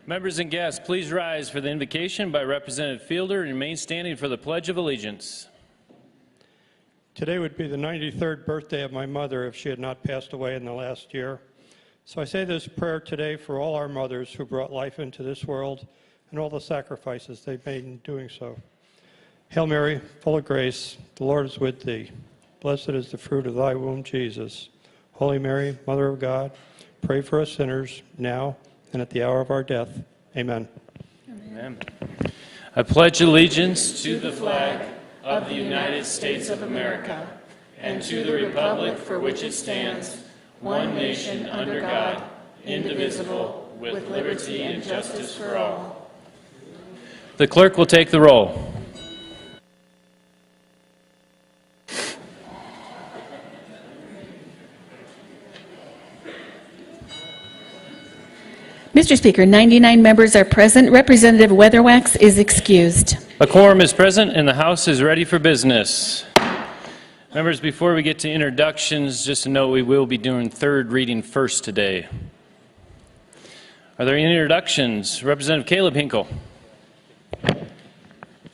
Members and guests, please rise for the invocation by Representative Fielder and remain standing for the Pledge of Allegiance. Today would be the 93rd birthday of my mother if she had not passed away in the last year. So I say this prayer today for all our mothers who brought life into this world and all the sacrifices they've made in doing so. Hail Mary, full of grace, the Lord is with thee. Blessed is the fruit of thy womb, Jesus. Holy Mary, Mother of God, pray for us sinners now and at the hour of our death. Amen. Amen. I pledge allegiance to the flag of the United States of America and to the republic for which it stands, one nation under God, indivisible, with liberty and justice for all. The clerk will take the roll. Mr. Speaker, 99 members are present. Representative Weatherwax is excused. A quorum is present and the House is ready for business. Members, before we get to introductions, just to note we will be doing third reading first today. Are there any introductions? Representative Caleb Hinkle.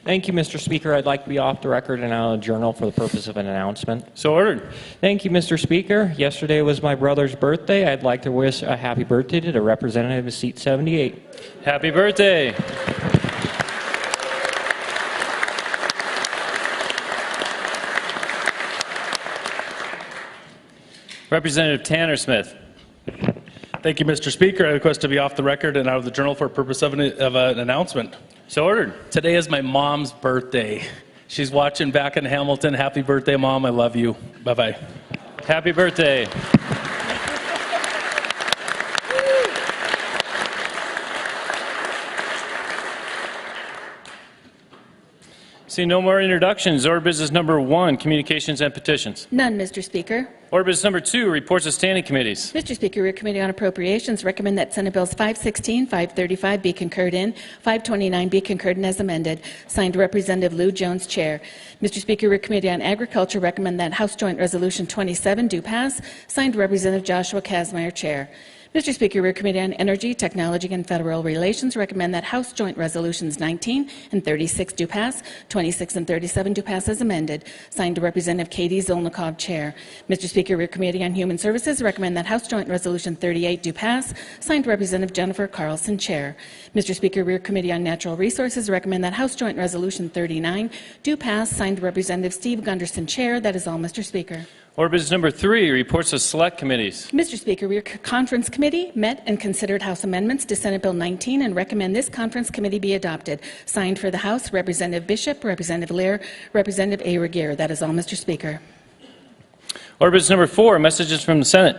Thank you, Mr. Speaker. I'd like to be off the record and out of the journal for the purpose of an announcement. So ordered. Thank you, Mr. Speaker. Yesterday was my brother's birthday. I'd like to wish a happy birthday to the representative of seat 78. Happy birthday. Representative Tanner Smith. Thank you, Mr. Speaker. I request to be off the record and out of the journal for purpose of an announcement. So ordered. Today is my mom's birthday. She's watching back in Hamilton. Happy birthday, Mom. I love you. Bye-bye. Happy birthday. See no more introductions. Order business number 1, communications and petitions. None, Mr. Speaker. Order business number 2, reports of standing committees. Mr. Speaker, your Committee on Appropriations recommend that Senate Bills 516, 535 be concurred in, 529 be concurred in as amended. Signed, Representative Lou Jones, Chair. Mr. Speaker, your Committee on Agriculture recommend that House Joint Resolution 27 do pass. Signed, Representative Joshua Kazmaier, Chair. Mr. Speaker, your Committee on Energy, Technology, and Federal Relations recommend that House Joint Resolutions 19 and 36 do pass, 26 and 37 do pass as amended. Signed, Representative Katie Zolnikov, Chair. Mr. Speaker, your Committee on Human Services recommend that House Joint Resolution 38 do pass. Signed, Representative Jennifer Carlson, Chair. Mr. Speaker, your Committee on Natural Resources recommend that House Joint Resolution 39 do pass. Signed, Representative Steve Gunderson, Chair. That is all, Mr. Speaker. Order business number 3, reports of select committees. Mr. Speaker, your conference committee met and considered House amendments to Senate Bill 19 and recommend this conference committee be adopted. Signed for the House, Representative Bishop, Representative Lear, Representative A. Regier. That is all, Mr. Speaker. Order business number 4, messages from the Senate.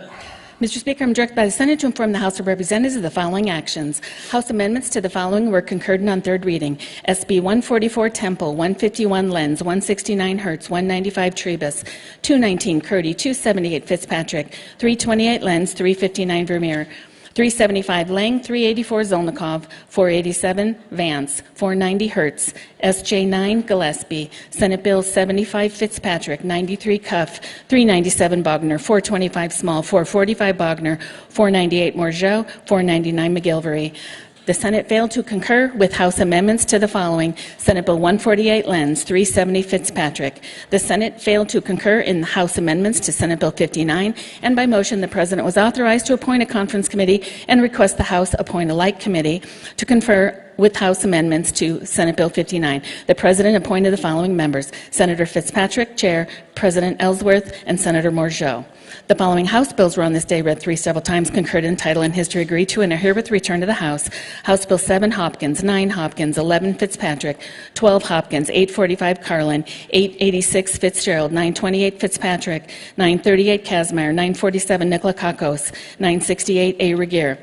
Mr. Speaker, I'm directed by the Senate to inform the House of Representatives of the following actions. House amendments to the following were concurred in on third reading. SB 144 Temple, 151 Lenz, 169 Hertz, 195 Trebus, 219 Curdy, 278 Fitzpatrick, 328 Lenz, 359 Vermeer, 375 Lang, 384 Zolnikov, 487 Vance, 490 Hertz, SJ9 Gillespie, Senate Bill 75 Fitzpatrick, 93 Cuff, 397 Bogner, 425 Small, 445 Bogner, 498 Morgeau, 499 McGilvery. The Senate failed to concur with House amendments to the following. Senate Bill 148 Lenz, 370 Fitzpatrick. The Senate failed to concur in the House amendments to Senate Bill 59, and by motion the President was authorized to appoint a conference committee and request the House appoint a like committee to confer with House amendments to Senate Bill 59. The President appointed the following members: Senator Fitzpatrick, Chair, President Ellsworth, and Senator Morgeau. The following House bills were on this day read 3 several times, concurred in title and history, agreed to, and are herewith returned to the House. House Bill 7 Hopkins, 9 Hopkins, 11 Fitzpatrick, 12 Hopkins, 845 Carlin, 886 Fitzgerald, 928 Fitzpatrick, 938 Kazmaier, 947 Nikolakakos, 968 A. Regier.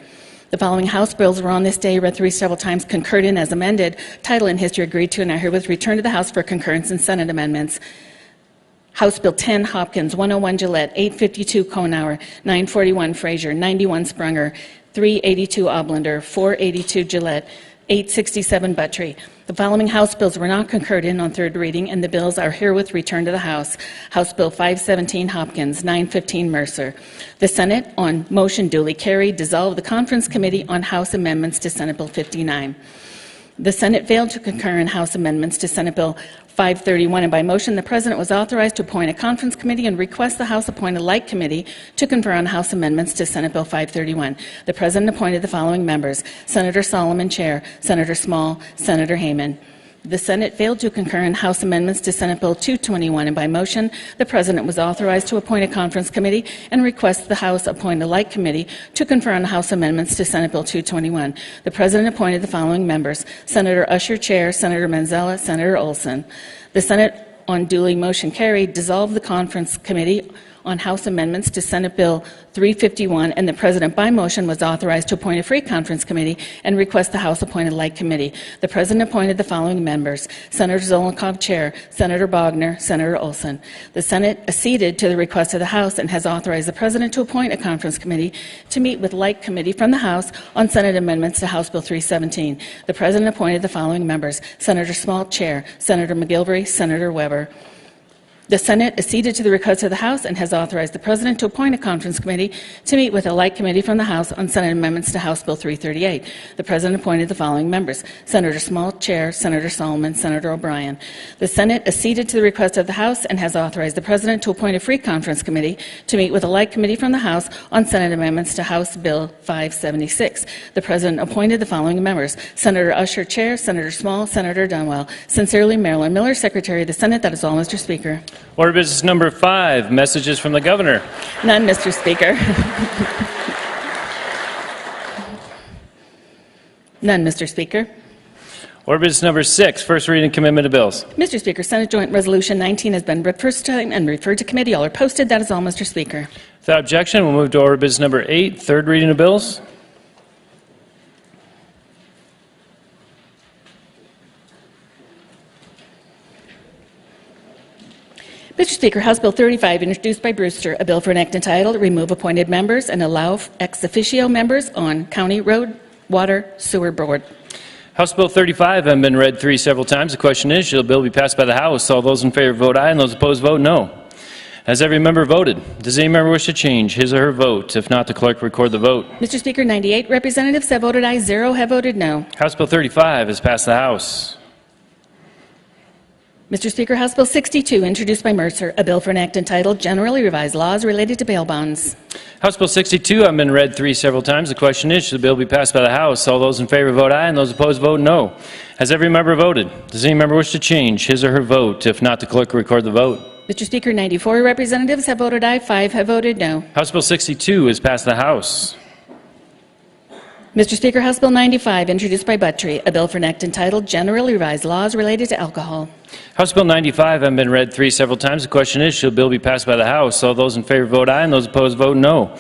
The following House bills were on this day read 3 several times, concurred in as amended, title and history agreed to, and are herewith returned to the House for concurrence in Senate amendments. House Bill 10 Hopkins, 101 Gillette, 852 Konauer, 941 Frazier, 91 Sprunger, 382 Oblender, 482 Gillette, 867 Buttry. The following House bills were not concurred in on third reading, and the bills are herewith returned to the House. House Bill 517 Hopkins, 915 Mercer. The Senate, on motion duly carried, dissolved the Conference Committee on House Amendments to Senate Bill 59. The Senate failed to concur in House amendments to Senate Bill 531, and by motion, the President was authorized to appoint a conference committee and request the House appoint a like committee to confer on House amendments to Senate Bill 531. The President appointed the following members: Senator Solomon, Chair; Senator Small; Senator Hayman. The Senate failed to concur in House amendments to Senate Bill 221, and by motion, the President was authorized to appoint a conference committee and request the House appoint a like committee to confer on House amendments to Senate Bill 221. The President appointed the following members: Senator Usher, Chair; Senator Manzella; Senator Olson. The Senate, on duly motion carried, dissolved the Conference Committee on House amendments to Senate Bill 351, and the President, by motion, was authorized to appoint a free conference committee and request the House appoint a like committee. The President appointed the following members: Senator Zolnikov, Chair; Senator Bogner; Senator Olson. The Senate acceded to the request of the House and has authorized the President to appoint a conference committee to meet with like committee from the House on Senate amendments to House Bill 317. The President appointed the following members: Senator Small, Chair; Senator McGilvery; Senator Weber. The Senate acceded to the request of the House and has authorized the President to appoint a conference committee to meet with a like committee from the House on Senate amendments to House Bill 338. The President appointed the following members: Senator Small, Chair; Senator Solomon; Senator O'Brien. The Senate acceded to the request of the House and has authorized the President to appoint a free conference committee to meet with a like committee from the House on Senate amendments to House Bill 576. The President appointed the following members: Senator Usher, Chair; Senator Small; Senator Dunwell. Sincerely, Marilyn Miller, Secretary of the Senate. That is all, Mr. Speaker. Order business number 5, messages from the governor. None, Mr. Speaker. None, Mr. Speaker. Order business number 6, first reading commitment of bills. Mr. Speaker, Senate Joint Resolution 19 has been read first time and referred to committee. All are posted. That is all, Mr. Speaker. Without objection, we'll move to order business number 8, third reading of bills. Mr. Speaker, House Bill 35, introduced by Brewster, a bill for an act entitled Remove Appointed Members and Allow Ex Officio Members on County Road, Water, Sewer Board. House Bill 35 has been read several times. The question is, shall the bill be passed by the House? All those in favor vote aye, and those opposed vote no. Has every member voted? Does any member wish to change his or her vote? If not, the clerk record the vote. Mr. Speaker, 98 representatives have voted aye, 0 have voted no. House Bill 35 has passed the House. Mr. Speaker, House Bill 62, introduced by Mercer, a bill for an act entitled Generally Revised Laws Related to Bail Bonds. House Bill 62 has been read several times. The question is, should the bill be passed by the House? All those in favor vote aye, and those opposed vote no. Has every member voted? Does any member wish to change his or her vote? If not, the clerk will record the vote. Mr. Speaker, 94 representatives have voted aye, 5 have voted no. House Bill 62 has passed the House. Mr. Speaker, House Bill 95, introduced by Buttry, a bill for an act entitled Generally Revised Laws Related to Alcohol. House Bill 95 has been read several times. The question is, should the bill be passed by the House? All those in favor vote aye, and those opposed vote no.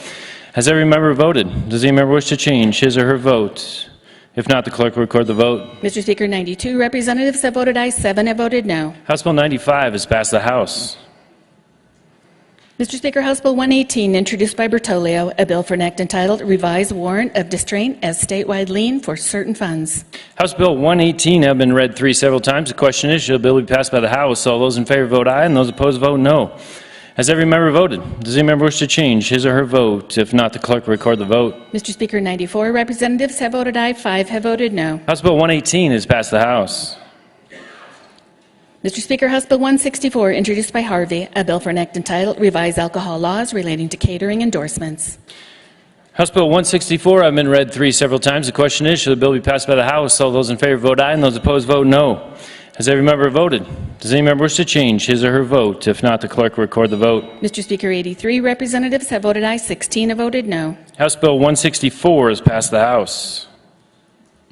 Has every member voted? Does any member wish to change his or her vote? If not, the clerk will record the vote. Mr. Speaker, 92 representatives have voted aye, 7 have voted no. House Bill 95 has passed the House. Mr. Speaker, House Bill 118, introduced by Bertolio, a bill for an act entitled Revised Warrant of Distraint as Statewide Lien for Certain Funds. House Bill 118 has been read several times. The question is, should the bill be passed by the House? All those in favor vote aye, and those opposed vote no. Has every member voted? Does any member wish to change his or her vote? If not, the clerk will record the vote. Mr. Speaker, 94 representatives have voted aye, 5 have voted no. House Bill 118 has passed the House. Mr. Speaker, House Bill 164, introduced by Harvey, a bill for an act entitled Revised Alcohol Laws Relating to Catering Endorsements. House Bill 164 has been read several times. The question is, should the bill be passed by the House? All those in favor vote aye, and those opposed vote no. Has every member voted? Does any member wish to change his or her vote? If not, the clerk will record the vote. Mr. Speaker, 83 representatives have voted aye, 16 have voted no. House Bill 164 has passed the House.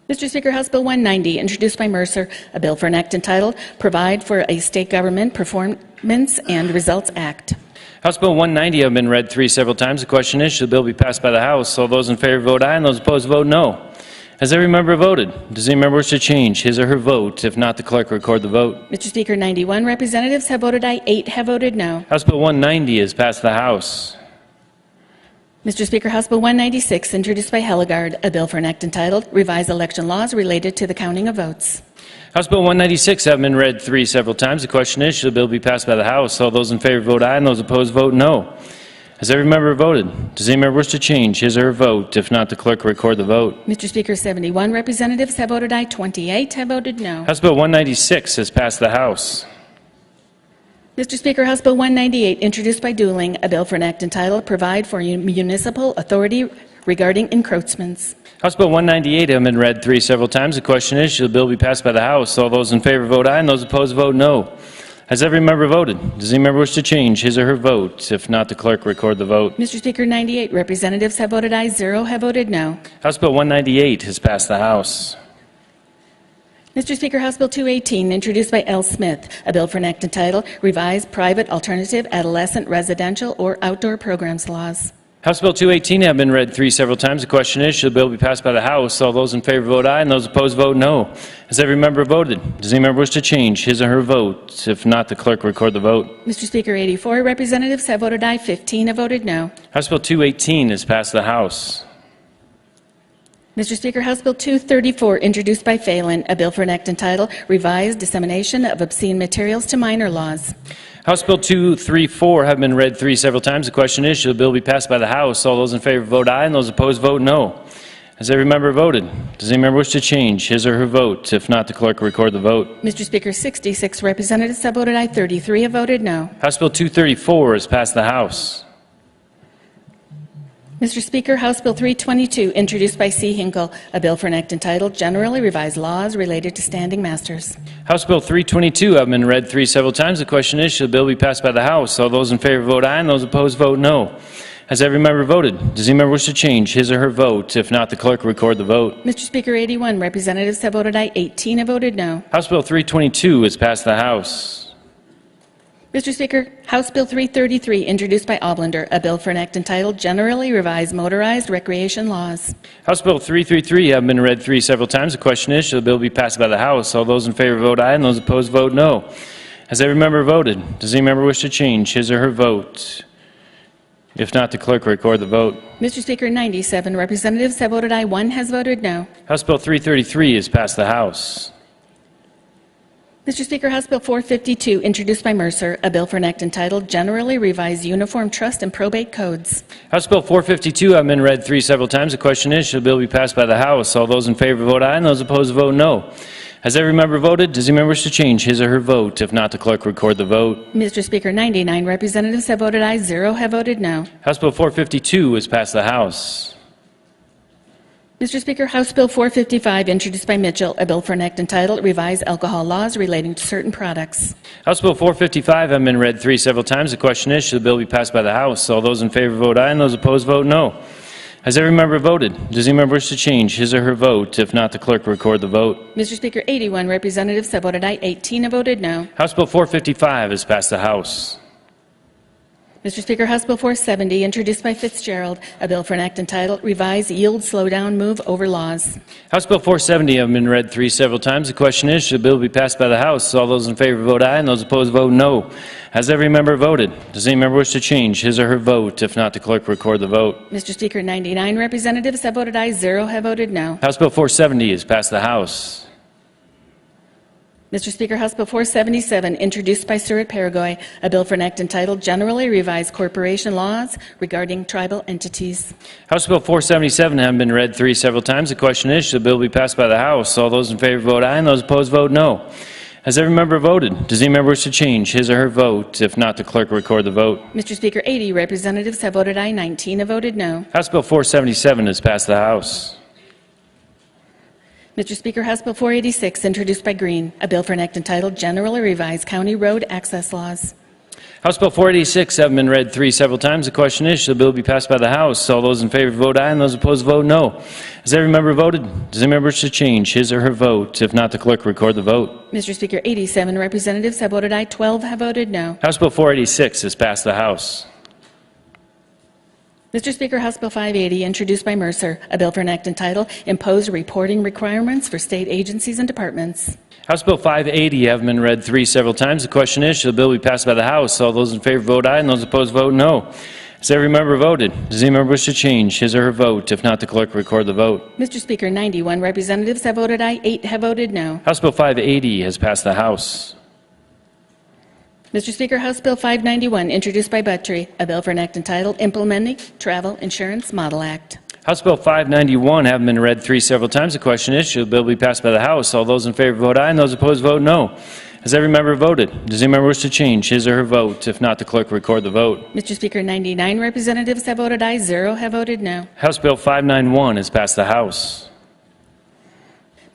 Mr. Speaker, House Bill 190, introduced by Mercer, a bill for an act entitled Provide for a State Government Performance and Results Act. House Bill 190 has been read several times. The question is, should the bill be passed by the House? All those in favor vote aye, and those opposed vote no. Has every member voted? Does any member wish to change his or her vote? If not, the clerk will record the vote. Mr. Speaker, 91 representatives have voted aye, 8 have voted no. House Bill 190 has passed the House. Mr. Speaker, House Bill 196, introduced by Hellegard, a bill for an act entitled Revised Election Laws Related to the Counting of Votes. House Bill 196 have been read several times. The question is, should the bill be passed by the House? All those in favor vote aye, and those opposed vote no. Has every member voted? Does any member wish to change his or her vote? If not, the clerk will record the vote. Mr. Speaker, 71 representatives have voted aye, 28 have voted no. House Bill 196 has passed the House. Mr. Speaker, House Bill 198, introduced by Dooling, a bill for an act entitled Provide for Municipal Authority Regarding Encroachments. House Bill 198 have been read several times. The question is, should the bill be passed by the House? All those in favor vote aye, and those opposed vote no. Has every member voted? Does any member wish to change his or her vote? If not, the clerk will record the vote. Mr. Speaker, 98 representatives have voted aye, 0 have voted no. House Bill 198 has passed the House. Mr. Speaker, House Bill 218, introduced by L. Smith, a bill for an act entitled Revised Private Alternative Adolescent Residential or Outdoor Programs Laws. House Bill 218 have been read several times. The question is, should the bill be passed by the House? All those in favor vote aye, and those opposed vote no. Has every member voted? Does any member wish to change his or her vote? If not, the clerk will record the vote. Mr. Speaker, 84 representatives have voted aye, 15 have voted no. House Bill 218 has passed the House. Mr. Speaker, House Bill 234, introduced by Phelan, a bill for an act entitled Revised Dissemination of Obscene Materials to Minor Laws. House Bill 234 have been read several times. The question is, should the bill be passed by the House? All those in favor vote aye, and those opposed vote no. Has every member voted? Does any member wish to change his or her vote? If not, the clerk will record the vote. Mr. Speaker, 66 representatives have voted aye, 33 have voted no. House Bill 234 has passed the House. Mr. Speaker, House Bill 322, introduced by C. Hinkle, a bill for an act entitled Generally Revised Laws Related to Standing Masters. House Bill 322 have been read several times. The question is, should the bill be passed by the House? All those in favor vote aye, and those opposed vote no. Has every member voted? Does any member wish to change his or her vote? If not, the clerk will record the vote. Mr. Speaker, 81 representatives have voted aye, 18 have voted no. House Bill 322 has passed the House. Mr. Speaker, House Bill 333, introduced by Oblender, a bill for an act entitled Generally Revised Motorized Recreation Laws. House Bill 333 have been read several times. The question is, should the bill be passed by the House? All those in favor vote aye, and those opposed vote no. Has every member voted? Does any member wish to change his or her vote? If not, the clerk will record the vote. Mr. Speaker, 97 representatives have voted aye, 1 has voted no. House Bill 333 has passed the House. Mr. Speaker, House Bill 452, introduced by Mercer, a bill for an act entitled Generally Revised Uniform Trust and Probate Codes. House Bill 452 have been read several times. The question is, should the bill be passed by the House? All those in favor vote aye, and those opposed vote no. Has every member voted? Does any member wish to change his or her vote? If not, the clerk will record the vote. Mr. Speaker, 99 representatives have voted aye, 0 have voted no. House Bill 452 has passed the House. Mr. Speaker, House Bill 455, introduced by Mitchell, a bill for an act entitled Revised Alcohol Laws Relating to Certain Products. House Bill 455 have been read several times. The question is, should the bill be passed by the House? All those in favor vote aye, and those opposed vote no. Has every member voted? Does any member wish to change his or her vote? If not, the clerk will record the vote. Mr. Speaker, 81 representatives have voted aye, 18 have voted no. House Bill 455 has passed the House. Mr. Speaker, House Bill 470, introduced by Fitzgerald, a bill for an act entitled Revise Yield Slowdown Move Over Laws. House Bill 470 have been read several times. The question is, should the bill be passed by the House? All those in favor vote aye, and those opposed vote no. Has every member voted? Does any member wish to change his or her vote? If not, the clerk will record the vote. Mr. Speaker, 99 representatives have voted aye, 0 have voted no. House Bill 470 has passed the House. Mr. Speaker, House Bill 477, introduced by Surratt Paraguay, a bill for an act entitled Generally Revised Corporation Laws Regarding Tribal Entities. House Bill 477 have been read several times. The question is, should the bill be passed by the House? All those in favor vote aye, and those opposed vote no. Has every member voted? Does any member wish to change his or her vote? If not, the clerk will record the vote. Mr. Speaker, 80 representatives have voted aye, 19 have voted no. House Bill 477 has passed the House. Mr. Speaker, House Bill 486, introduced by Green, a bill for an act entitled Generally Revised County Road Access Laws. House Bill 486 have been read several times. The question is, should the bill be passed by the House? All those in favor vote aye, and those opposed vote no. Has every member voted? Does any member wish to change his or her vote? If not, the clerk will record the vote. Mr. Speaker, 87 representatives have voted aye, 12 have voted no. House Bill 486 has passed the House. Mr. Speaker, House Bill 580, introduced by Mercer, a bill for an act entitled Impose Reporting Requirements for State Agencies and Departments. House Bill 580 have been read several times. The question is, should the bill be passed by the House? All those in favor vote aye, and those opposed vote no. Has every member voted? Does any member wish to change his or her vote? If not, the clerk will record the vote. Mr. Speaker, 91 representatives have voted aye, 8 have voted no. House Bill 580 has passed the House. Mr. Speaker, House Bill 591, introduced by Buttry, a bill for an act entitled Implementing Travel Insurance Model Act. House Bill 591 having been read three several times. The question is, should the bill be passed by the House? All those in favor vote aye, and those opposed vote no. Has every member voted? Does any member wish to change his or her vote? If not, the clerk will record the vote. Mr. Speaker, 99 representatives have voted aye, 0 have voted no. House Bill 591 has passed the House.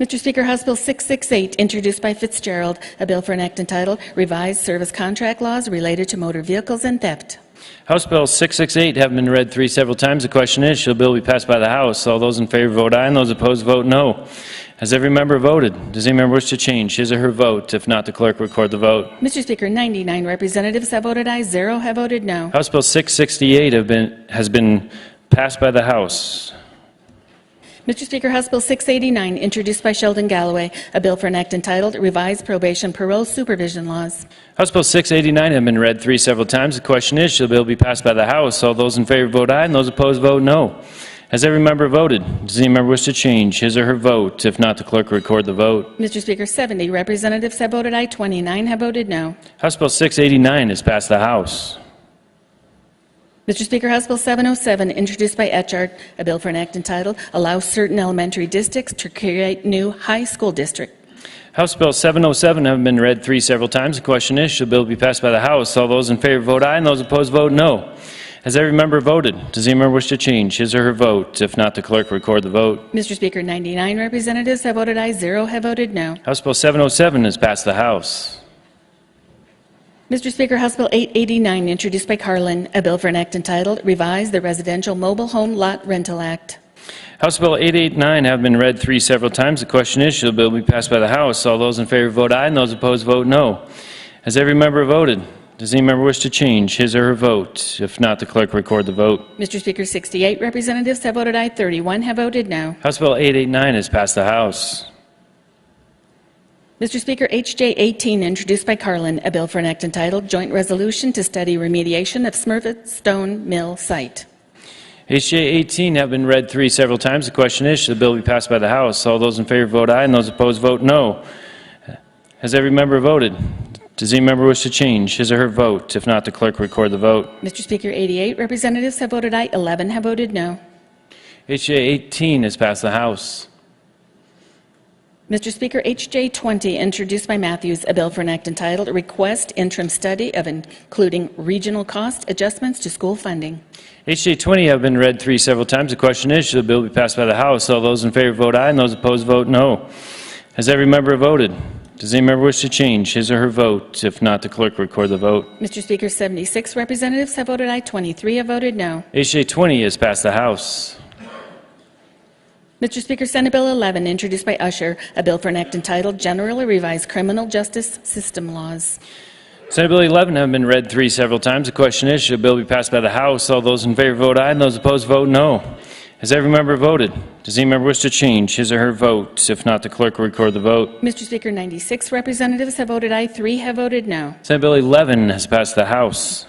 Mr. Speaker, House Bill 668, introduced by Fitzgerald, a bill for an act entitled Revised Service Contract Laws Related to Motor Vehicles and Theft. House Bill 668 having been read three several times. The question is, should the bill be passed by the House? All those in favor vote aye, and those opposed vote no. Has every member voted? Does any member wish to change his or her vote? If not, the clerk will record the vote. Mr. Speaker, 99 representatives have voted aye, 0 have voted no. House Bill 668 has been passed by the House. Mr. Speaker, House Bill 689, introduced by Sheldon Galloway, a bill for an act entitled Revised Probation Parole Supervision Laws. House Bill 689 have been read three several times. The question is, should the bill be passed by the House? All those in favor vote aye, and those opposed vote no. Has every member voted? Does any member wish to change his or her vote? If not, the clerk will record the vote. Mr. Speaker, 70 representatives have voted aye, 29 have voted no. House Bill 689 has passed the House. Mr. Speaker, House Bill 707, introduced by Etchart, a bill for an act entitled Allow Certain Elementary Districts to Create New High School District. House Bill 707 have been read three several times. The question is, should the bill be passed by the House? All those in favor vote aye, and those opposed vote no. Has every member voted? Does any member wish to change his or her vote? If not, the clerk will record the vote. Mr. Speaker, 99 representatives have voted aye, 0 have voted no. House Bill 707 has passed the House. Mr. Speaker, House Bill 889, introduced by Carlin, a bill for an act entitled Revise the Residential Mobile Home Lot Rental Act. House Bill 889 have been read three several times. The question is, should the bill be passed by the House? All those in favor vote aye, and those opposed vote no. Has every member voted? Does any member wish to change his or her vote? If not, the clerk will record the vote. Mr. Speaker, 68 representatives have voted aye, 31 have voted no. House Bill 889 has passed the House. Mr. Speaker, H.J. 18, introduced by Carlin, a bill for an act entitled Joint Resolution to Study Remediation of Smurfit Stone Mill Site. H.J. 18 have been read three several times. The question is, should the bill be passed by the House? All those in favor vote aye, and those opposed vote no. Has every member voted? Does any member wish to change his or her vote? If not, the clerk will record the vote. Mr. Speaker, 88 representatives have voted aye, 11 have voted no. H.J. 18 has passed the House. Mr. Speaker, H.J. 20, introduced by Matthews, a bill for an act entitled Request Interim Study of Including Regional Cost Adjustments to School Funding. H.J. 20 have been read three several times. The question is, should the bill be passed by the House? All those in favor vote aye, and those opposed vote no. Has every member voted? Does any member wish to change his or her vote? If not, the clerk will record the vote. Mr. Speaker, 76 representatives have voted aye, 23 have voted no. H.J. 20 has passed the House. Mr. Speaker, Senate Bill 11, introduced by Usher, a bill for an act entitled Generally Revised Criminal Justice System Laws. Senate Bill 11 have been read three several times. The question is, should the bill be passed by the House? All those in favor vote aye, and those opposed vote no. Has every member voted? Does any member wish to change his or her vote? If not, the clerk will record the vote. Mr. Speaker, 96 representatives have voted aye, 3 have voted no. Senate Bill 11 has passed the House.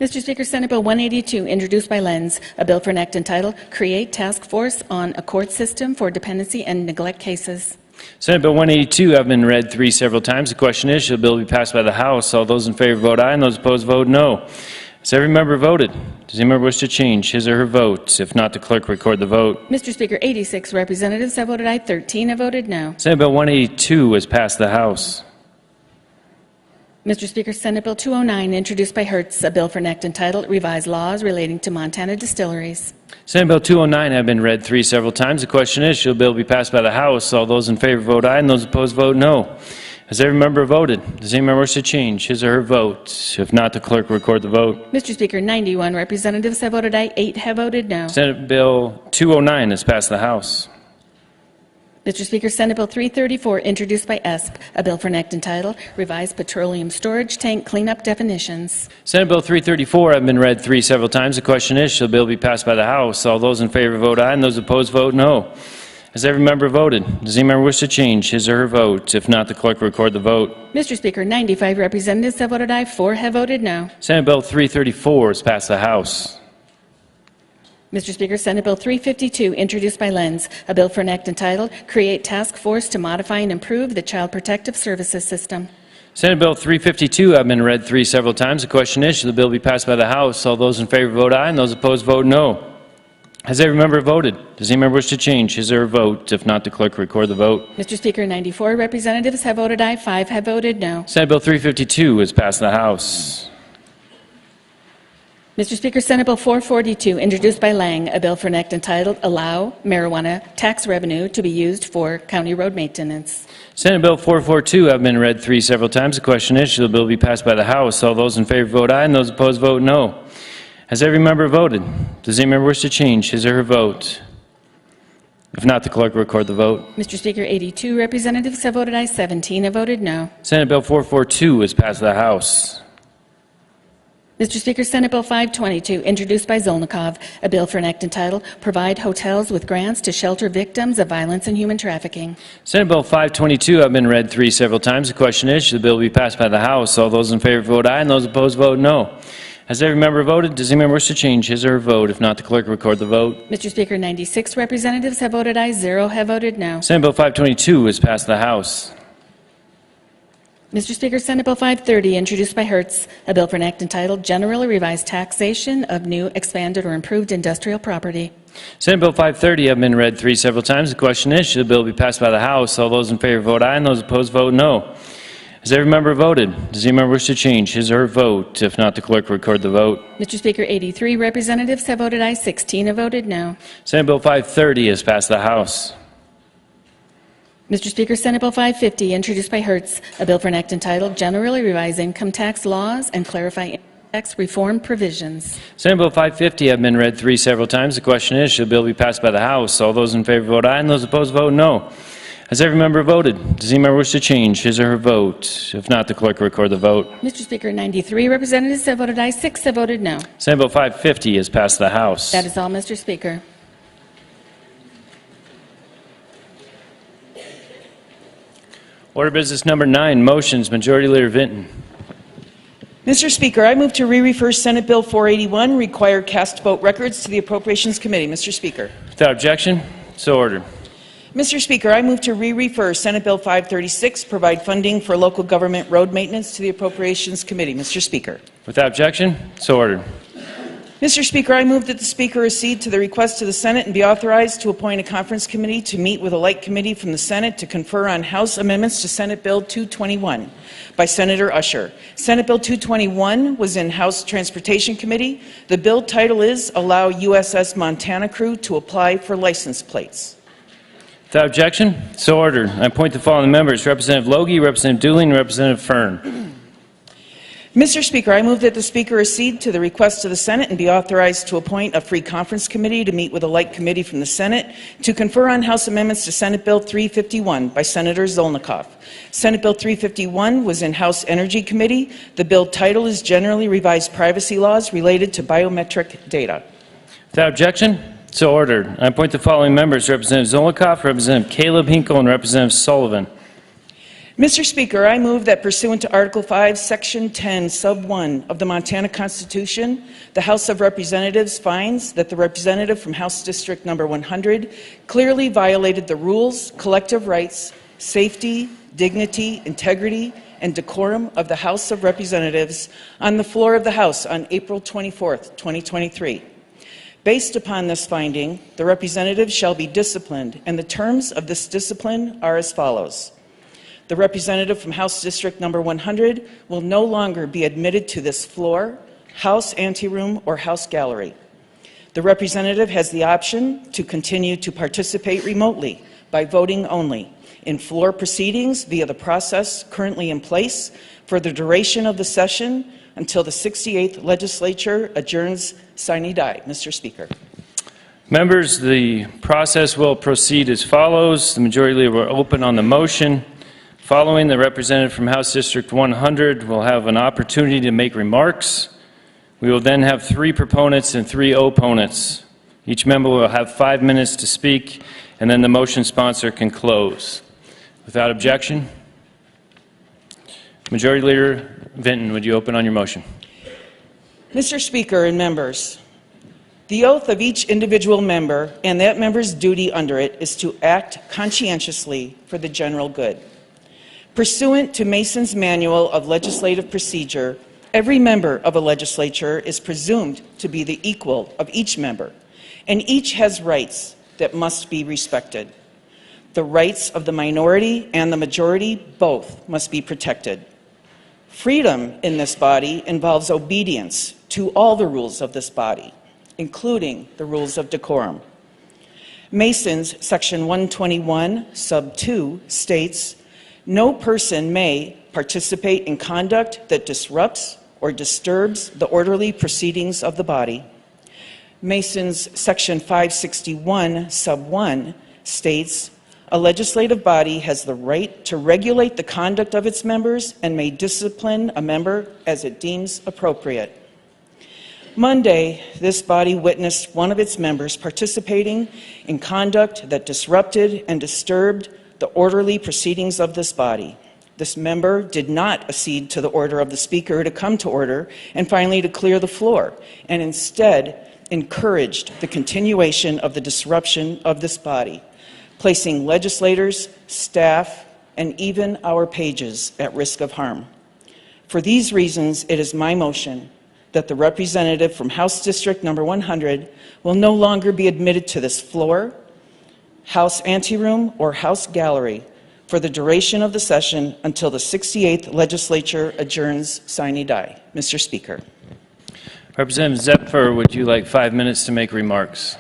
Mr. Speaker, Senate Bill 182, introduced by Lenz, a bill for an act entitled Create Task Force on a Court System for Dependency and Neglect Cases. Senate Bill 182 have been read three several times. The question is, should the bill be passed by the House? All those in favor vote aye, and those opposed vote no. Has every member voted? Does any member wish to change his or her vote? If not, the clerk will record the vote. Mr. Speaker, 86 representatives have voted aye, 13 have voted no. Senate Bill 182 has passed the House. Mr. Speaker, Senate Bill 209, introduced by Hertz, a bill for an act entitled Revised Laws Relating to Montana Distilleries. Senate Bill 209 have been read three several times. The question is, should the bill be passed by the House? All those in favor vote aye, and those opposed vote no. Has every member voted? Does any member wish to change his or her vote? If not, the clerk will record the vote. Mr. Speaker, 91 representatives have voted aye, 8 have voted no. Senate Bill 209 has passed the House. Mr. Speaker, Senate Bill 334, introduced by ESP, a bill for an act entitled Revised Petroleum Storage Tank Cleanup Definitions. Senate Bill 334 have been read three several times. The question is, shall the bill be passed by the House? All those in favor vote aye, and those opposed vote no. Has every member voted? Does any member wish to change his or her vote? If not, the clerk will record the vote. Mr. Speaker, 95 representatives have voted aye, 4 have voted no. Senate Bill 334 is passed the House. Mr. Speaker, Senate Bill 352, introduced by Lenz, a bill for an act entitled Create Task Force to Modify and Improve the Child Protective Services System. Senate Bill 352 have been read through several times. The question is, should the bill be passed by the House? All those in favor vote aye, and those opposed vote no. Has every member voted? Does any member wish to change his or her vote? If not, the clerk will record the vote. Mr. Speaker, 94 representatives have voted aye, 5 have voted no. Senate Bill 352 is passed the House. Mr. Speaker, Senate Bill 442, introduced by Lang, a bill for an act entitled Allow Marijuana Tax Revenue to be Used for County Road Maintenance. Senate Bill 442 have been read through several times. The question is, should the bill be passed by the House? All those in favor vote aye, and those opposed vote no. Has every member voted? Does any member wish to change his or her vote? If not, the clerk will record the vote. Mr. Speaker, 82 representatives have voted aye, 17 have voted no. Senate Bill 442 is passed the House. Mr. Speaker, Senate Bill 522, introduced by Zolnikov, a bill for an act entitled Provide Hotels with Grants to Shelter Victims of Violence and Human Trafficking. Senate Bill 522 have been read through several times. The question is, should the bill be passed by the House? All those in favor vote aye, and those opposed vote no. Has every member voted? Does any member wish to change his or her vote? If not, the clerk will record the vote. Mr. Speaker, 96 representatives have voted aye, 0 have voted no. Senate Bill 522 is passed the House. Mr. Speaker, Senate Bill 530, introduced by Hertz, a bill for an act entitled Generally Revised Taxation of New, Expanded, or Improved Industrial Property. Senate Bill 530 have been read through several times. The question is, should the bill be passed by the House? All those in favor vote aye, and those opposed vote no. Has every member voted? Does any member wish to change his or her vote? If not, the clerk will record the vote. Mr. Speaker, 83 representatives have voted aye, 16 have voted no. Senate Bill 530 has passed the House. Mr. Speaker, Senate Bill 550, introduced by Hertz, a bill for an act entitled Generally Revise Income Tax Laws and Clarify Income Tax Reform Provisions. Senate Bill 550 have been read through several times. The question is, should the bill be passed by the House? All those in favor vote aye, and those opposed vote no. Has every member voted? Does any member wish to change his or her vote? If not, the clerk will record the vote. Mr. Speaker, 93 representatives have voted aye, 6 have voted no. Senate Bill 550 has passed the House. That is all, Mr. Speaker. Order business number 9, motions. Majority Leader Vinton. Mr. Speaker, I move to re-refer Senate Bill 481, require cast vote records, to the Appropriations Committee. Mr. Speaker. Without objection, so ordered. Mr. Speaker, I move to re-refer Senate Bill 536, provide funding for local government road maintenance, to the Appropriations Committee. Mr. Speaker. Without objection, so ordered. Mr. Speaker, I move that the Speaker accede to the request of the Senate and be authorized to appoint a conference committee to meet with a like committee from the Senate to confer on House amendments to Senate Bill 221 by Senator Usher. Senate Bill 221 was in House Transportation Committee. The bill title is Allow USS Montana Crew to Apply for License Plates. Without objection, so ordered. I appoint the following members: Representative Logie, Representative Dooling, and Representative Fern. Mr. Speaker, I move that the Speaker accede to the request of the Senate and be authorized to appoint a free conference committee to meet with a like committee from the Senate to confer on House amendments to Senate Bill 351 by Senator Zolnikov. Senate Bill 351 was in House Energy Committee. The bill title is Generally Revised Privacy Laws Related to Biometric Data. Without objection, so ordered. I appoint the following members: Representative Zolnikov, Representative Caleb Hinkle, and Representative Sullivan. Mr. Speaker, I move that pursuant to Article 5, Section 10, Sub 1 of the Montana Constitution, the House of Representatives finds that the representative from House District Number 100 clearly violated the rules, collective rights, safety, dignity, integrity, and decorum of the House of Representatives on the floor of the House on April 24, 2023. Based upon this finding, the representative shall be disciplined, and the terms of this discipline are as follows. The representative from House District Number 100 will no longer be admitted to this floor, House anteroom, or House gallery. The representative has the option to continue to participate remotely by voting only in floor proceedings via the process currently in place for the duration of the session until the 68th Legislature adjourns sine die. Mr. Speaker. Members, the process will proceed as follows. The majority leader will open on the motion. Following, the representative from House District 100 will have an opportunity to make remarks. We will then have 3 proponents and 3 opponents. Each member will have 5 minutes to speak, and then the motion sponsor can close. Without objection, Majority Leader Vinton, would you open on your motion? Mr. Speaker and members, the oath of each individual member and that member's duty under it is to act conscientiously for the general good. Pursuant to Mason's Manual of Legislative Procedure, every member of a legislature is presumed to be the equal of each member, and each has rights that must be respected. The rights of the minority and the majority both must be protected. Freedom in this body involves obedience to all the rules of this body, including the rules of decorum. Mason's Section 121, Sub 2 states, "No person may participate in conduct that disrupts or disturbs the orderly proceedings of the body." Mason's Section 561, Sub 1 states, "A legislative body has the right to regulate the conduct of its members and may discipline a member as it deems appropriate." Monday, this body witnessed one of its members participating in conduct that disrupted and disturbed the orderly proceedings of this body. This member did not accede to the order of the Speaker to come to order and finally to clear the floor, and instead encouraged the continuation of the disruption of this body, placing legislators, staff, and even our pages at risk of harm. For these reasons, it is my motion that the representative from House District number 100 will no longer be admitted to this floor, House anteroom, or House gallery for the duration of the session until the 68th legislature adjourns sine die. Mr. Speaker. Representative Zephyr, would you like 5 minutes to make remarks?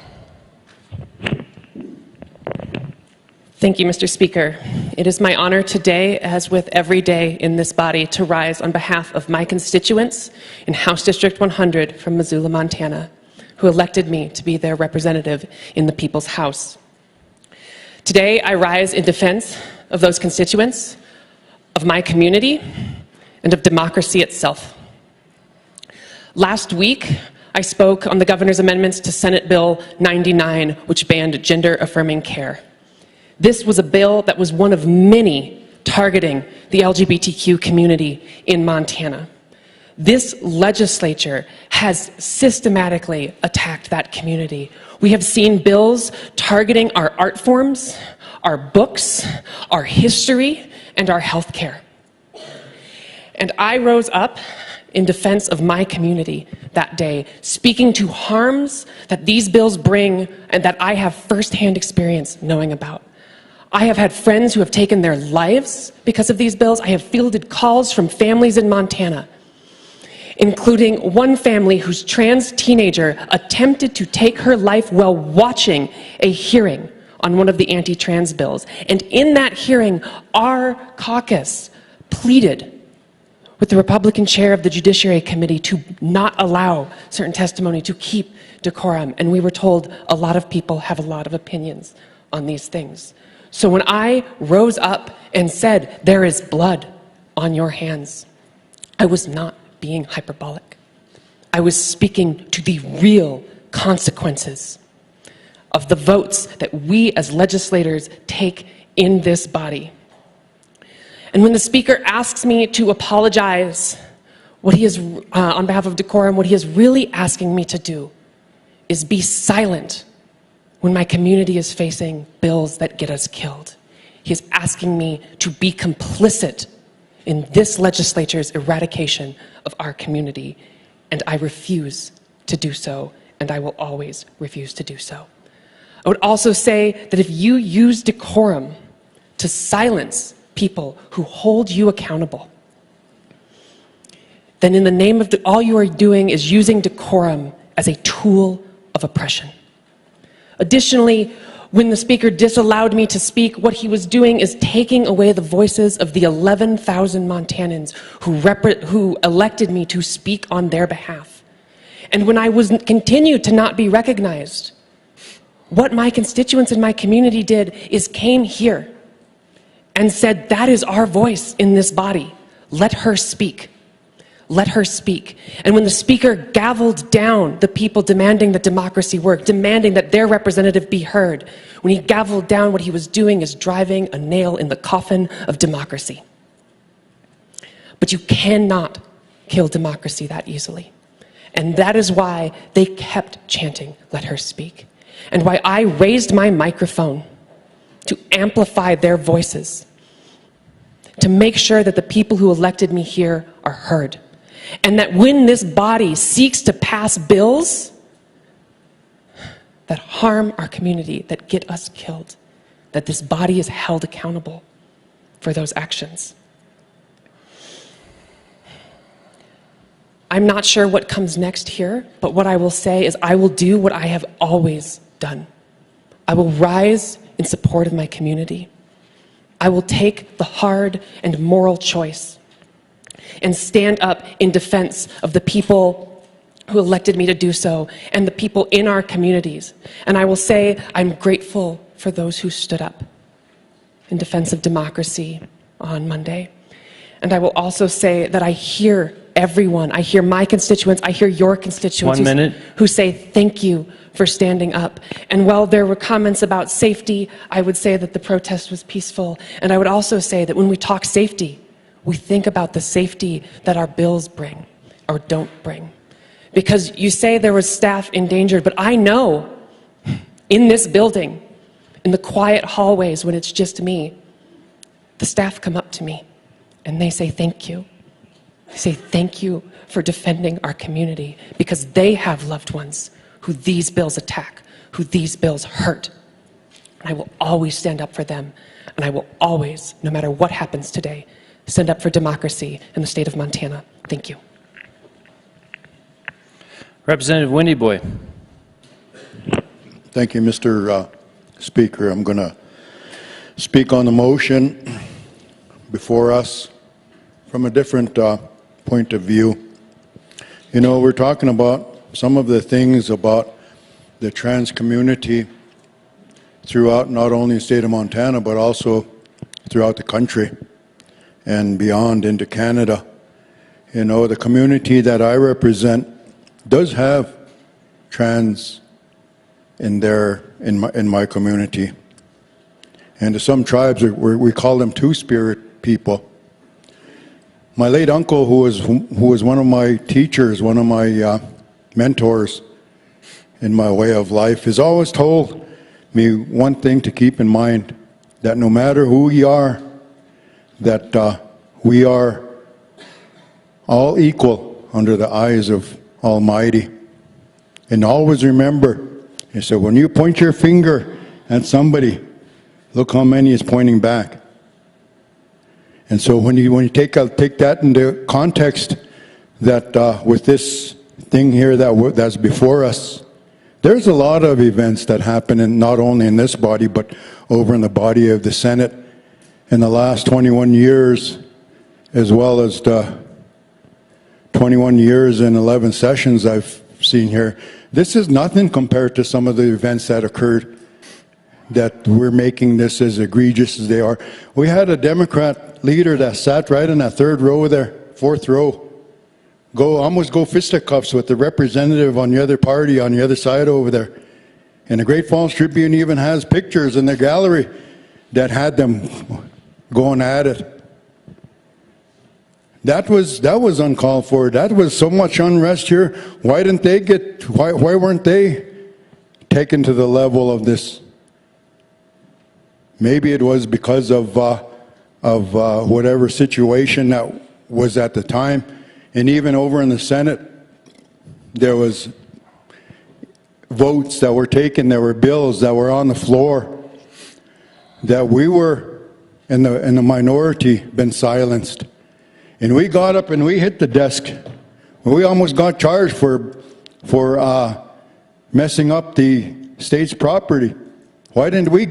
Thank you, Mr. Speaker. It is my honor today, as with every day in this body, to rise on behalf of my constituents in House District 100 from Missoula, Montana, who elected me to be their representative in the People's House. Today, I rise in defense of those constituents, of my community, and of democracy itself. Last week, I spoke on the governor's amendments to Senate Bill 99, which banned gender-affirming care. This was a bill that was one of many targeting the LGBTQ community in Montana. This legislature has systematically attacked that community. We have seen bills targeting our art forms, our books, our history, and our health care. And I rose up in defense of my community that day, speaking to harms that these bills bring and that I have firsthand experience knowing about. I have had friends who have taken their lives because of these bills. I have fielded calls from families in Montana, including one family whose trans teenager attempted to take her life while watching a hearing on one of the anti-trans bills. And in that hearing, our caucus pleaded with the Republican chair of the Judiciary Committee to not allow certain testimony, to keep decorum. And we were told a lot of people have a lot of opinions on these things. So when I rose up and said, "There is blood on your hands," I was not being hyperbolic. I was speaking to the real consequences of the votes that we as legislators take in this body. And when the Speaker asks me to apologize, what he is, on behalf of decorum, what he is really asking me to do is be silent when my community is facing bills that get us killed. He is asking me to be complicit in this legislature's eradication of our community, and I refuse to do so, and I will always refuse to do so. I would also say that if you use decorum to silence people who hold you accountable, then in the name of all you are doing is using decorum as a tool of oppression. Additionally, when the Speaker disallowed me to speak, what he was doing is taking away the voices of the 11,000 Montanans who elected me to speak on their behalf. And when I continued to not be recognized, what my constituents in my community did is came here and said, "That is our voice in this body. Let her speak. let her speak. And when the speaker gavelled down the people demanding that democracy work, demanding that their representative be heard, when he gavelled down, what he was doing is driving a nail in the coffin of democracy. But you cannot kill democracy that easily. And that is why they kept chanting, let her speak. And why I raised my microphone to amplify their voices, to make sure that the people who elected me here are heard. And that when this body seeks to pass bills that harm our community, that get us killed, that this body is held accountable for those actions. I'm not sure what comes next here, but what I will say is I will do what I have always done. I will rise in support of my community. I will take the hard and moral choice and stand up in defense of the people who elected me to do so and the people in our communities. And I will say I'm grateful for those who stood up in defense of democracy on Monday. And I will also say that I hear everyone. I hear my constituents. I hear your constituents. 1 minute. Who say thank you for standing up. And while there were comments about safety, I would say that the protest was peaceful. And I would also say that when we talk safety, we think about the safety that our bills bring or don't bring. Because you say there was staff endangered, but I know in this building, in the quiet hallways when it's just me, the staff come up to me and they say thank you. They say thank you for defending our community because they have loved ones who these bills attack, who these bills hurt. And I will always stand up for them. And I will always, no matter what happens today, stand up for democracy in the state of Montana. Thank you. Representative Windy Boy. Thank you, Mr. Speaker. I'm going to speak on the motion before us from a different point of view. You know, we're talking about some of the things about the trans community throughout not only the state of Montana, but also throughout the country and beyond into Canada. You know, the community that I represent does have trans in my community. And to some tribes, we call them two-spirit people. My late uncle, who was one of my teachers, one of my mentors in my way of life, has always told me one thing to keep in mind, that no matter who we are, that we are all equal under the eyes of Almighty. And always remember, he said, when you point your finger at somebody, look how many is pointing back. And so when you take that into context, that with this thing here that's before us, there's a lot of events that happen not only in this body, but over in the body of the Senate in the last 21 years, as well as the 21 years and 11 sessions I've seen here. This is nothing compared to some of the events that occurred that we're making this as egregious as they are. We had a Democrat leader that sat right in that third row there, fourth row, almost go fisticuffs with the representative on the other party on the other side over there. And the Great Falls Tribune even has pictures in the gallery that had them going at it. That was uncalled for. That was so much unrest here. Why weren't they taken to the level of this? Maybe it was because of whatever situation that was at the time. And even over in the Senate, there was votes that were taken, there were bills that were on the floor, that we were in the minority been silenced. And we got up and we hit the desk. We almost got charged for messing up the state's property. Why weren't we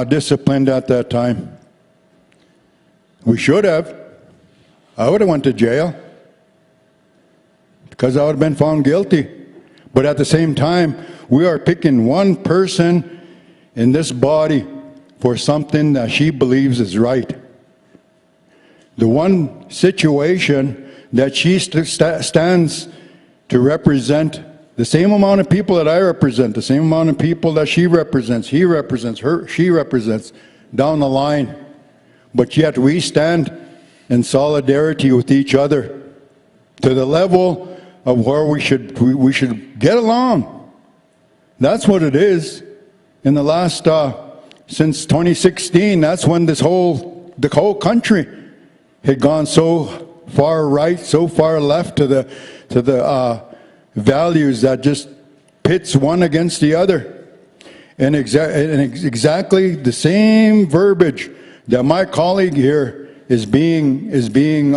disciplined at that time? We should have. I would have went to jail because I would have been found guilty. But at the same time, we are picking one person in this body for something that she believes is right. the one situation that she stands to represent the same amount of people that I represent, the same amount of people that she represents, he represents, she represents down the line. But yet we stand in solidarity with each other to the level of where we should get along. That's what it is. In the last, since 2016, that's when the whole country had gone so far right, so far left to the values that just pits one against the other. And exactly the same verbiage that my colleague here is being in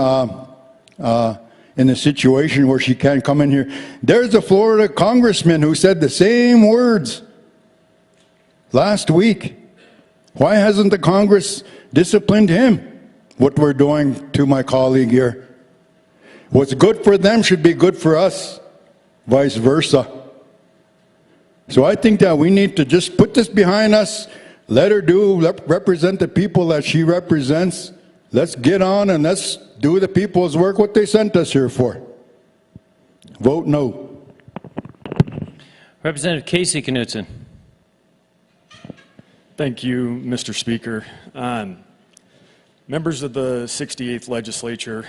a situation where she can't come in here. There's a Florida congressman who said the same words last week. Why hasn't the Congress disciplined him? What we're doing to my colleague here. What's good for them should be good for us, vice versa. So I think that we need to just put this behind us, let her represent the people that she represents. Let's get on and let's do the people's work, what they sent us here for. Vote no. Representative Casey Knutson. Thank you, Mr. Speaker. Members of the 68th Legislature,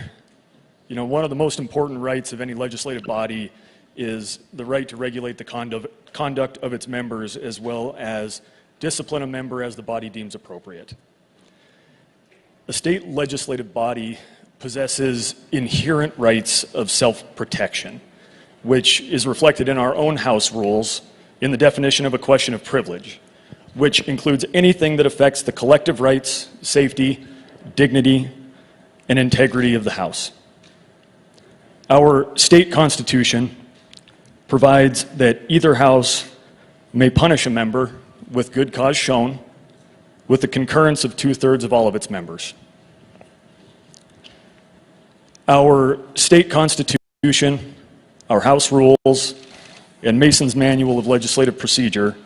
you know, one of the most important rights of any legislative body is the right to regulate the conduct of its members as well as discipline a member as the body deems appropriate. A state legislative body possesses inherent rights of self-protection, which is reflected in our own House rules in the definition of a question of privilege, which includes anything that affects the collective rights, safety, dignity, and integrity of the House. Our state constitution provides that either House may punish a member with good cause shown with the concurrence of 2/3 of all of its members. Our state constitution, our House rules, and Mason's Manual of Legislative Procedure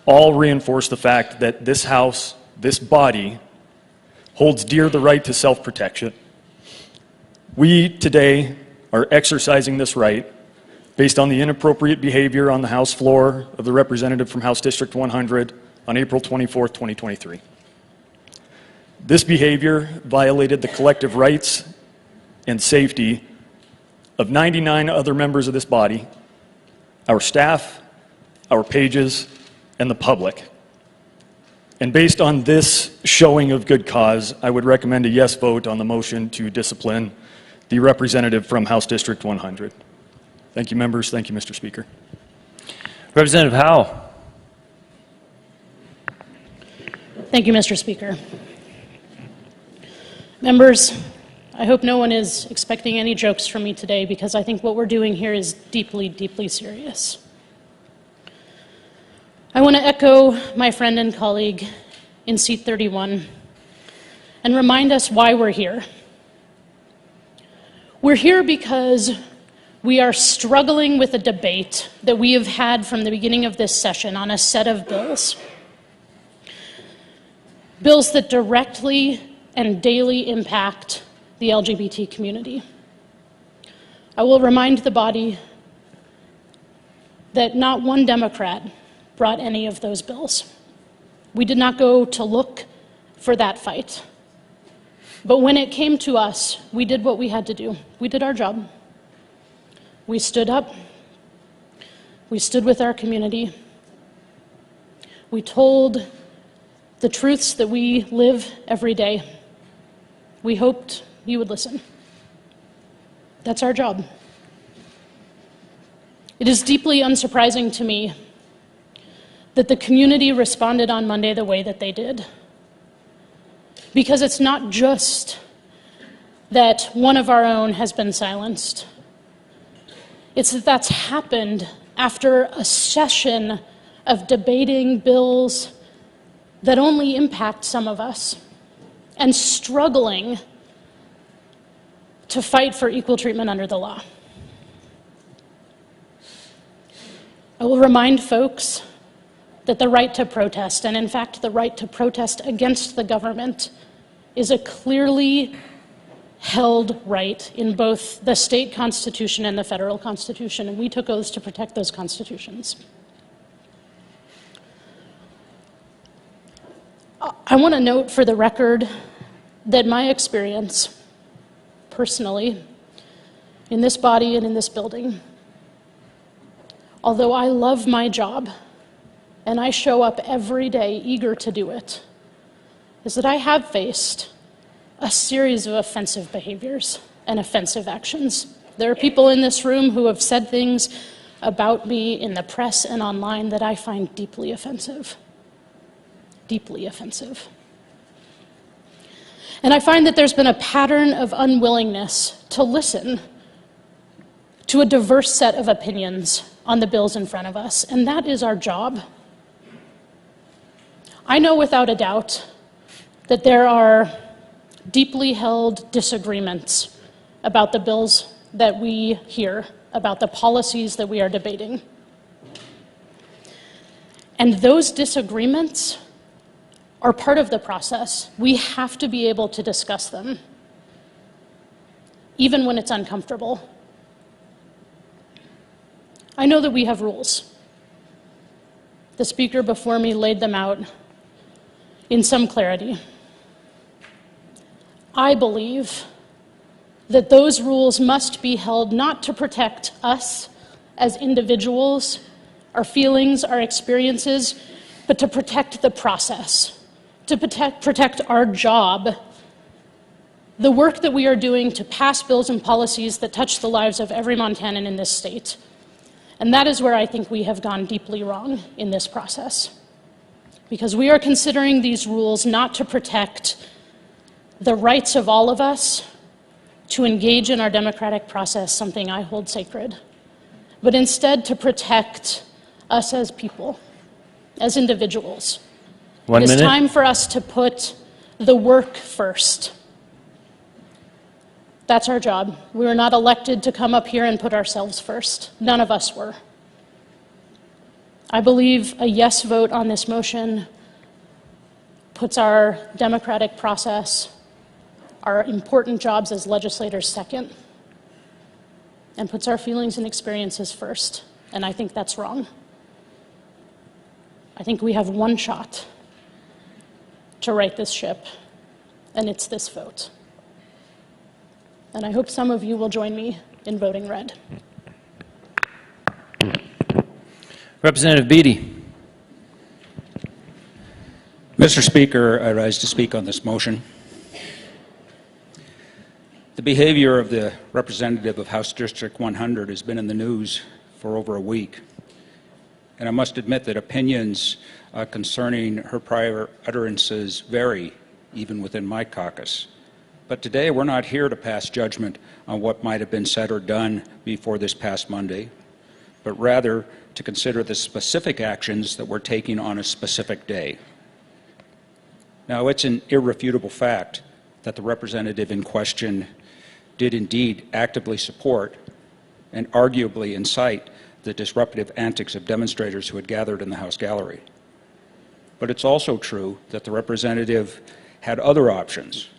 all reinforce the fact that this House, this body, holds dear the right to self-protection. We today are exercising this right based on the inappropriate behavior on the House floor of the representative from House District 100 on April 24, 2023. This behavior violated the collective rights and safety of 99 other members of this body, our staff, our pages, and the public. And based on this showing of good cause, I would recommend a yes vote on the motion to discipline the representative from House District 100. Thank you, members. Thank you, Mr. Speaker. Representative Howe. Thank you, Mr. Speaker. Members, I hope no one is expecting any jokes from me today because I think what we're doing here is deeply, deeply serious. I want to echo my friend and colleague in seat 31 and remind us why we're here. We're here because we are struggling with a debate that we have had from the beginning of this session on a set of bills. Bills that directly and daily impact the LGBT community. I will remind the body that not one Democrat brought any of those bills. We did not go to look for that fight. But when it came to us, we did what we had to do. We did our job. We stood up. We stood with our community. We told the truths that we live every day. We hoped you would listen. That's our job. It is deeply unsurprising to me that the community responded on Monday the way that they did. Because it's not just that one of our own has been silenced. It's that that's happened after a session of debating bills that only impact some of us and struggling to fight for equal treatment under the law. I will remind folks that the right to protest, and in fact the right to protest against the government, is a clearly held right in both the state constitution and the federal constitution, and we took oaths to protect those constitutions. I want to note for the record that my experience, personally, in this body and in this building, although I love my job and I show up every day eager to do it, is that I have faced a series of offensive behaviors and offensive actions. There are people in this room who have said things about me in the press and online that I find deeply offensive. Deeply offensive. And I find that there's been a pattern of unwillingness to listen to a diverse set of opinions on the bills in front of us, and that is our job. I know without a doubt that there are deeply held disagreements about the bills that we hear, about the policies that we are debating. And those disagreements are part of the process. We have to be able to discuss them, even when it's uncomfortable. I know that we have rules. The speaker before me laid them out in some clarity. I believe that those rules must be held not to protect us as individuals, our feelings, our experiences, but to protect the process, to protect our job, the work that we are doing to pass bills and policies that touch the lives of every Montanan in this state. And that is where I think we have gone deeply wrong in this process, because we are considering these rules not to protect the rights of all of us to engage in our democratic process, something I hold sacred, but instead to protect us as people, as individuals. One minute. It is minute. time for us to put the work first. That's our job. We were not elected to come up here and put ourselves first. None of us were. I believe a yes vote on this motion puts our democratic process, our important jobs as legislators second, and puts our feelings and experiences first. And I think that's wrong. I think we have one shot to right this ship, and it's this vote. And I hope some of you will join me in voting red. Representative Beatty. Mr. Speaker, I rise to speak on this motion. The behavior of the representative of House District 100 has been in the news for over a week. And I must admit that opinions concerning her prior utterances vary, even within my caucus. But today we're not here to pass judgment on what might have been said or done before this past Monday, but rather to consider the specific actions that we're taking on a specific day. Now, it's an irrefutable fact that the representative in question did indeed actively support and arguably incite the disruptive antics of demonstrators who had gathered in the House gallery. But it's also true that the representative had other options.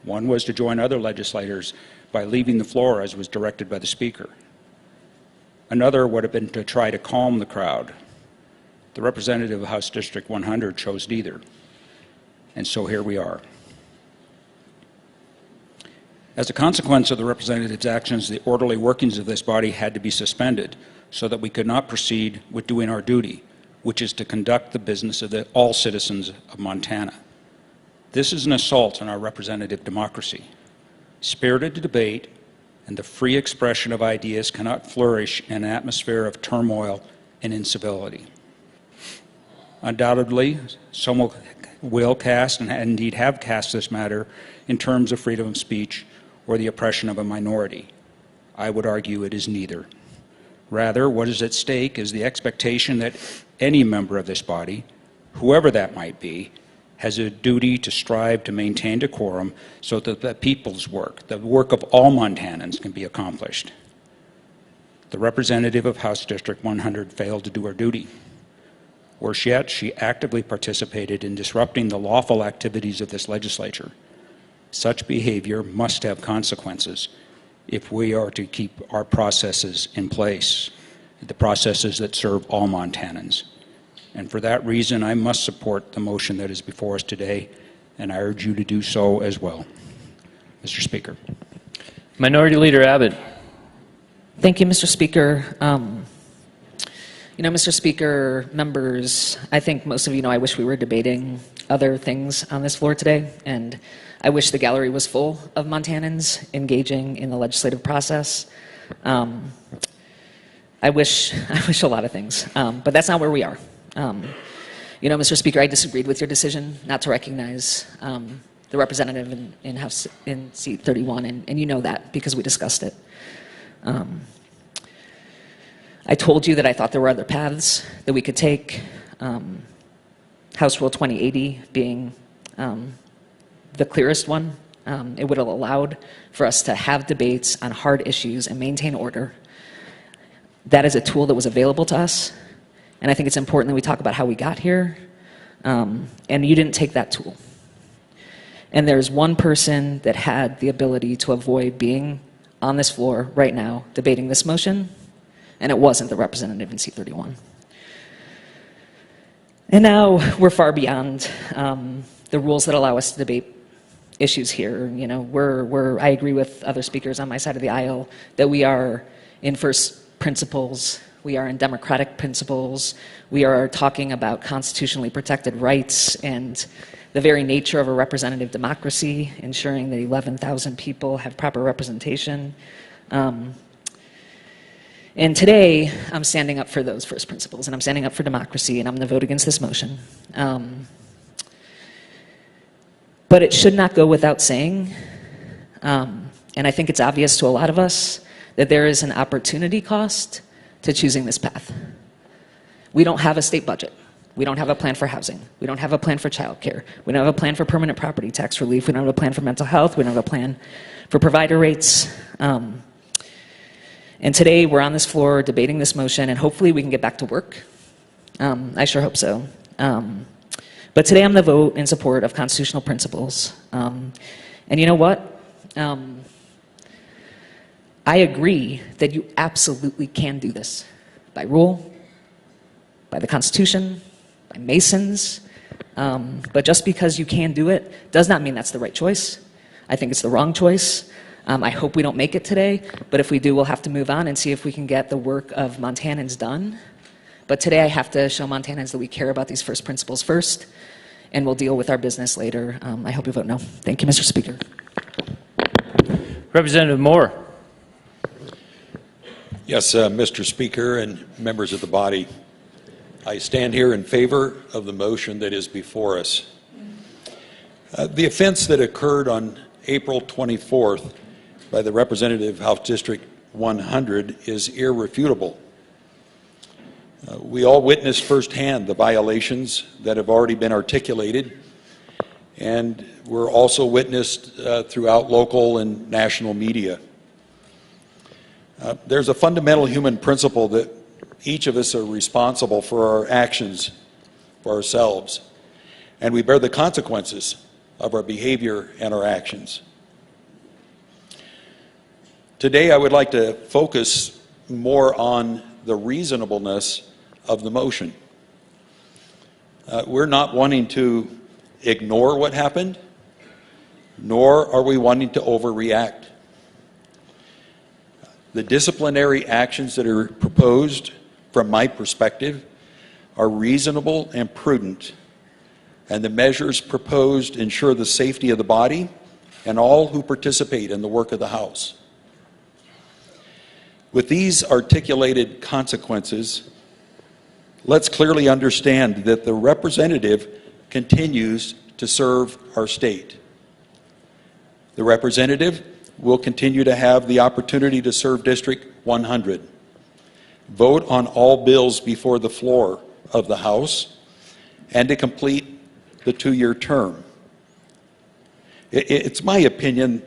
One was to join other legislators by leaving the floor as was directed by the Speaker. Another would have been to try to calm the crowd. The representative of House District 100 chose neither. And so here we are. As a consequence of the representative's actions, the orderly workings of this body had to be suspended so that we could not proceed with doing our duty, which is to conduct the business of all citizens of Montana. This is an assault on our representative democracy. Spirited debate and the free expression of ideas cannot flourish in an atmosphere of turmoil and incivility. Undoubtedly, some will cast, and indeed have cast, this matter in terms of freedom of speech or the oppression of a minority. I would argue it is neither. Rather, what is at stake is the expectation that any member of this body, whoever that might be, has a duty to strive to maintain decorum so that the people's work, the work of all Montanans, can be accomplished. The representative of House District 100 failed to do her duty. Worse yet, she actively participated in disrupting the lawful activities of this legislature, Such behavior must have consequences if we are to keep our processes in place, the processes that serve all Montanans. And for that reason, I must support the motion that is before us today, and I urge you to do so as well. Mr. Speaker. Minority Leader Abbott. Thank you, Mr. Speaker. Mr. Speaker, members, I think most of you know I wish we were debating other things on this floor today, and I wish the gallery was full of Montanans engaging in the legislative process. I wish a lot of things, but that's not where we are. Mr. Speaker, I disagreed with your decision not to recognize the representative in seat 31, and you know that because we discussed it. I told you that I thought there were other paths that we could take, House Rule 2080 being the clearest one. It would have allowed for us to have debates on hard issues and maintain order. That is a tool that was available to us, and I think it's important that we talk about how we got here, and you didn't take that tool. And there's one person that had the ability to avoid being on this floor right now debating this motion, and it wasn't the representative in seat 31. And now we're far beyond the rules that allow us to debate issues here. I agree with other speakers on my side of the aisle that we are in first principles, we are in democratic principles, we are talking about constitutionally protected rights and the very nature of a representative democracy, ensuring that 11,000 people have proper representation. And today, I'm standing up for those first principles, and I'm standing up for democracy, and I'm going to vote against this motion. But it should not go without saying, and I think it's obvious to a lot of us, that there is an opportunity cost to choosing this path. We don't have a state budget. We don't have a plan for housing. We don't have a plan for childcare. We don't have a plan for permanent property tax relief. We don't have a plan for mental health. We don't have a plan for provider rates. And today we're on this floor debating this motion, and hopefully we can get back to work. I sure hope so. But today I'm going to vote in support of constitutional principles. And you know what? I agree that you absolutely can do this by rule, by the Constitution, by Masons. But just because you can do it does not mean that's the right choice. I think it's the wrong choice. I hope we don't make it today, but if we do, we'll have to move on and see if we can get the work of Montanans done. But today I have to show Montanans that we care about these first principles first, and we'll deal with our business later. I hope you vote no. Thank you, Mr. Speaker. Representative Moore. Yes, Mr. Speaker and members of the body, I stand here in favor of the motion that is before us. The offense that occurred on April 24th by the representative House District 100 is irrefutable. We all witnessed firsthand the violations that have already been articulated, and were also witnessed throughout local and national media. There's a fundamental human principle that each of us are responsible for our actions for ourselves, and we bear the consequences of our behavior and our actions. Today I would like to focus more on the reasonableness of the motion. We're not wanting to ignore what happened, nor are we wanting to overreact. The disciplinary actions that are proposed, from my perspective, are reasonable and prudent, and the measures proposed ensure the safety of the body and all who participate in the work of the House. With these articulated consequences, let's clearly understand that the representative continues to serve our state. The representative will continue to have the opportunity to serve District 100, vote on all bills before the floor of the House, and to complete the 2-year term. It's my opinion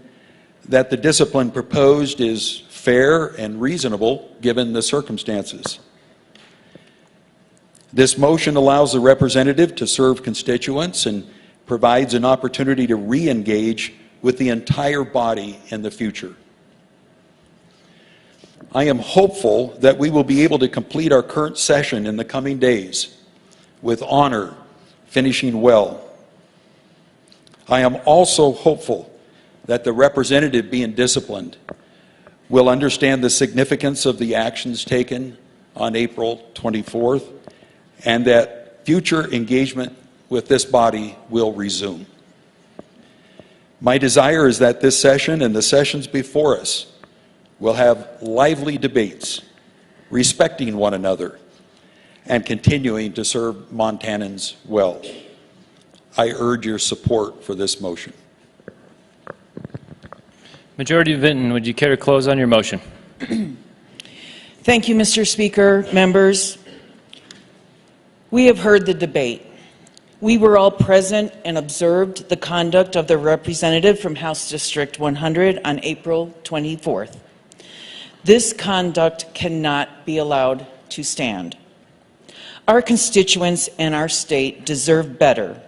that the discipline proposed is fair and reasonable given the circumstances. This motion allows the representative to serve constituents and provides an opportunity to re-engage with the entire body in the future. I am hopeful that we will be able to complete our current session in the coming days with honor, finishing well. I am also hopeful that the representative being disciplined will understand the significance of the actions taken on April 24th and that future engagement with this body will resume. My desire is that this session and the sessions before us will have lively debates, respecting one another, and continuing to serve Montanans well. I urge your support for this motion. Majority Vinton, would you care to close on your motion? Thank you, Mr. Speaker, members. We have heard the debate. We were all present and observed the conduct of the representative from House District 100 on April 24th. This conduct cannot be allowed to stand. Our constituents and our state deserve better.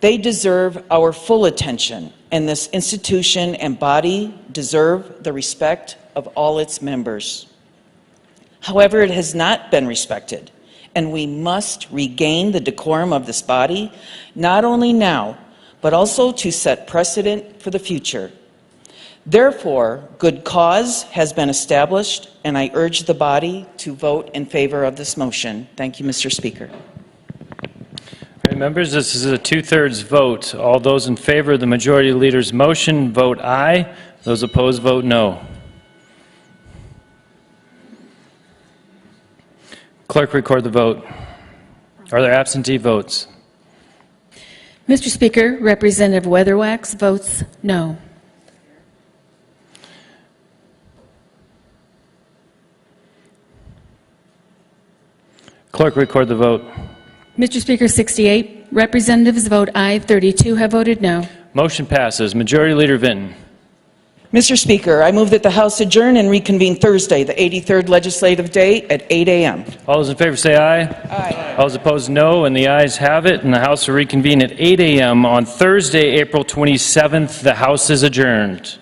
They deserve our full attention, and this institution and body deserve the respect of all its members. However, it has not been respected, and we must regain the decorum of this body, not only now, but also to set precedent for the future. Therefore, good cause has been established, and I urge the body to vote in favor of this motion. Thank you, Mr. Speaker. All right, members, this is a 2/3 vote. All those in favor of the Majority Leader's motion vote aye. Those opposed vote no. Clerk, record the vote. Are there absentee votes? Mr. Speaker, Representative Weatherwax votes no. Clerk, record the vote. Mr. Speaker, 68 representatives vote aye, 32 have voted no. Motion passes. Majority Leader Vinton. Mr. Speaker, I move that the House adjourn and reconvene Thursday, the 83rd legislative day at 8 a.m. All those in favor say aye. Aye. All those opposed no, and the ayes have it, and the House will reconvene at 8 a.m. on Thursday, April 27th. The House is adjourned.